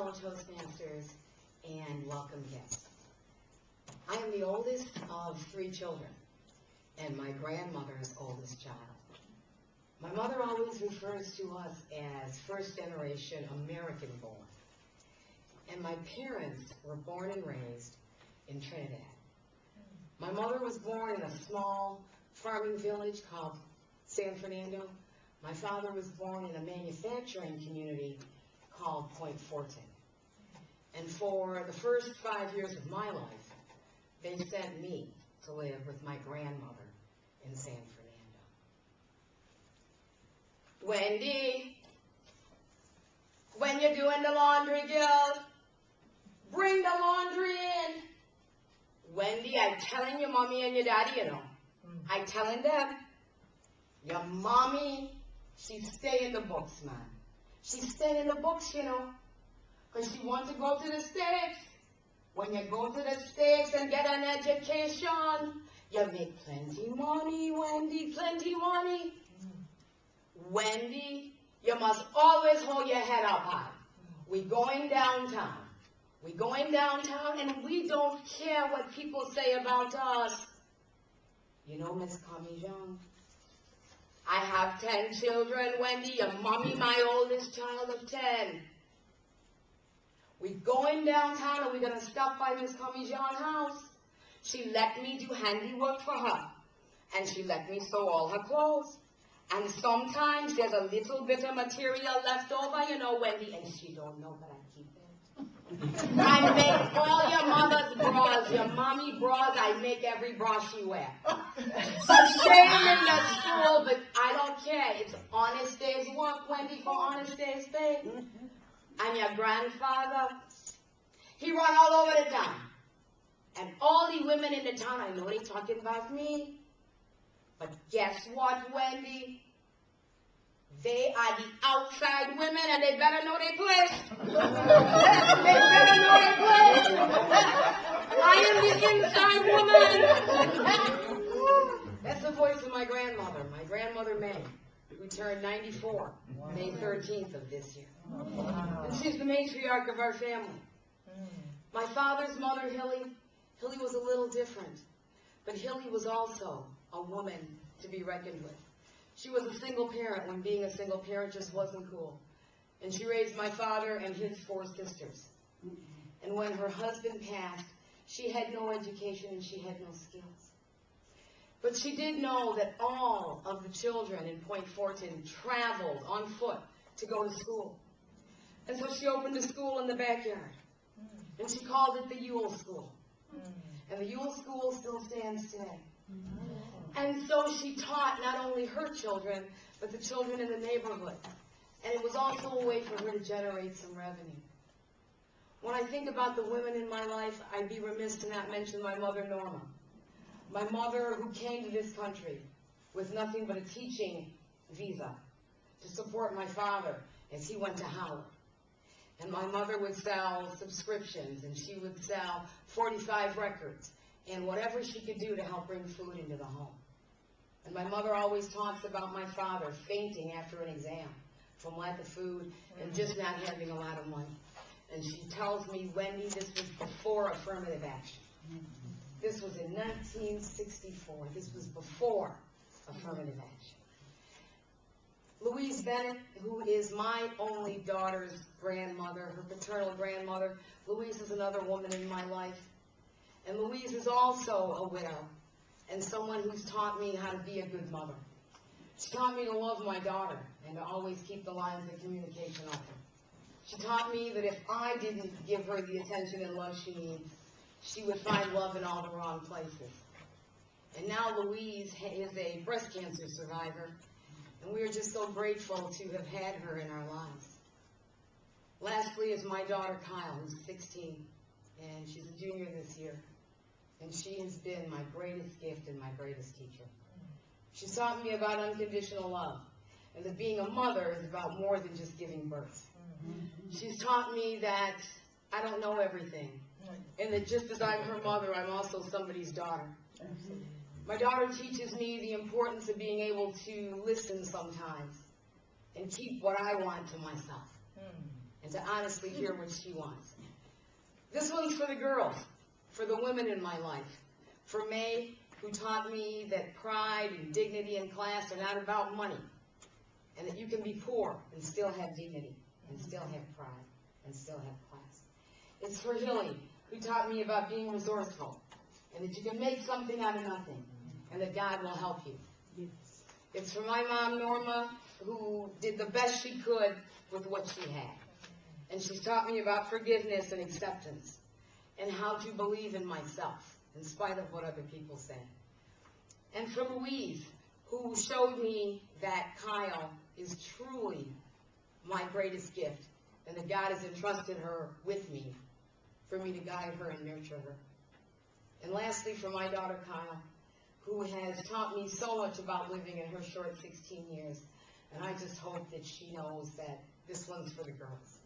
fellow Toastmasters, and welcome guests. I am the oldest of 3 children, and my grandmother's oldest child. My mother always refers to us as first-generation American-born, and my parents were born and raised in Trinidad. My mother was born in a small farming village called San Fernando. My father was born in a manufacturing community called Point Fortin. And for the first 5 years of my life, they sent me to live with my grandmother in San Fernando. Wendy, when you're doing the laundry, girl, bring the laundry in. Wendy, I'm telling your mommy and your daddy, you know. I'm telling them, your mommy, she stay in the books, man. She stay in the books, you know, because she wants to go to the States. When you go to the States and get an education, you make plenty money, Wendy, plenty money. Wendy, you must always hold your head up high. We going downtown. We going downtown, and we don't care what people say about us. You know, Miss Commission, I have 10 children, Wendy. Your mommy, my oldest child of 10. We going downtown, and we're going to stop by Miss Commission's house. She let me do handiwork for her, and she let me sew all her clothes. And sometimes there's a little bit of material left over, you know, Wendy, and she don't know that I keep it. I make all your mother's bras, your mommy bras, I make every bra she wear. So shame in the school, but I don't care. It's honest day's work, Wendy, for honest day's pay. And your grandfather, he run all over the town. And all the women in the town, I know they talking about me. But guess what, Wendy? They are the outside women, and they better know their place. They better know their place. I am the inside woman. That's the voice of my grandmother May, who turned 94, May 13th of this year. And she's the matriarch of our family. My father's mother, Hilly was a little different, but Hilly was also a woman to be reckoned with. She was a single parent when being a single parent just wasn't cool. And she raised my father and his 4 sisters. And when her husband passed, she had no education and she had no skills. But she did know that all of the children in Point Fortin traveled on foot to go to school. And so she opened a school in the backyard. And she called it the Yule School. And the Yule School still stands today. And so she taught not only her children, but the children in the neighborhood. And it was also a way for her to generate some revenue. When I think about the women in my life, I'd be remiss to not mention my mother, Norma. My mother, who came to this country with nothing but a teaching visa to support my father as he went to Howard. And my mother would sell subscriptions, and she would sell 45 records, and whatever she could do to help bring food into the home. And my mother always talks about my father fainting after an exam from lack of food and just not having a lot of money. And she tells me, Wendy, this was before affirmative action. This was in 1964. This was before affirmative action. Louise Bennett, who is my only daughter's grandmother, her paternal grandmother, Louise is another woman in my life. And Louise is also a widow and someone who's taught me how to be a good mother. She taught me to love my daughter and to always keep the lines of communication open. She taught me that if I didn't give her the attention and love she needs, she would find love in all the wrong places. And now Louise is a breast cancer survivor, and we are just so grateful to have had her in our lives. Lastly is my daughter Kyle, who's 16, and she's a junior this year. And she has been my greatest gift and my greatest teacher. She taught me about unconditional love, and that being a mother is about more than just giving birth. She's taught me that I don't know everything, and that just as I'm her mother, I'm also somebody's daughter. My daughter teaches me the importance of being able to listen sometimes and keep what I want to myself. and to honestly hear what she wants. This one's for the girls, for the women in my life, for May, who taught me that pride and dignity and class are not about money, and that you can be poor and still have dignity, and still have pride, and still have class. It's for Hilly, who taught me about being resourceful, and that you can make something out of nothing, and that God will help you. Yes. It's for my mom, Norma, who did the best she could with what she had. And she's taught me about forgiveness and acceptance, and how to believe in myself, in spite of what other people say. And for Louise, who showed me that Kyle is truly my greatest gift, and that God has entrusted her with me for me to guide her and nurture her. And lastly, for my daughter Kyle, who has taught me so much about living in her short 16 years. And I just hope that she knows that this one's for the girls.